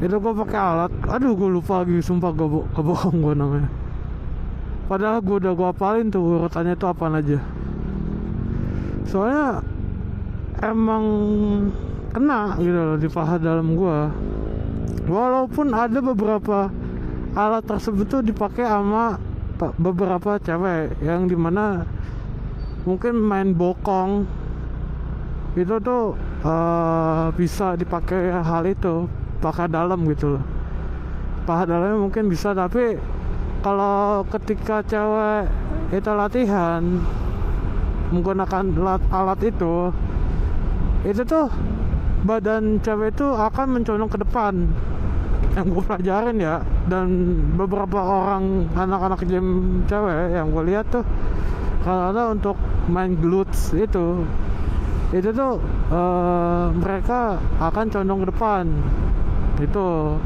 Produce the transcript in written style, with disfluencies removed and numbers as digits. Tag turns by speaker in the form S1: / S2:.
S1: Itu gue pakai alat, aduh gue lupa lagi, sumpah gue kebohong gue namanya. Padahal gue udah gue hafalin tuh urutannya itu apaan aja. Soalnya emang kena gitu loh di paha dalam gue. Walaupun ada beberapa alat tersebut tuh dipakai sama beberapa cewek yang dimana mungkin main bokong itu tuh bisa dipakai hal itu, paha dalam gitu loh. Paha dalamnya mungkin bisa, tapi kalau ketika cewek itu latihan menggunakan alat itu tuh badan cewek itu akan mencolong ke depan, yang gue pelajarin ya. Dan beberapa orang anak-anak gym cewek yang gue lihat tuh kalau ada untuk main glutes itu tuh mereka akan condong ke depan itu.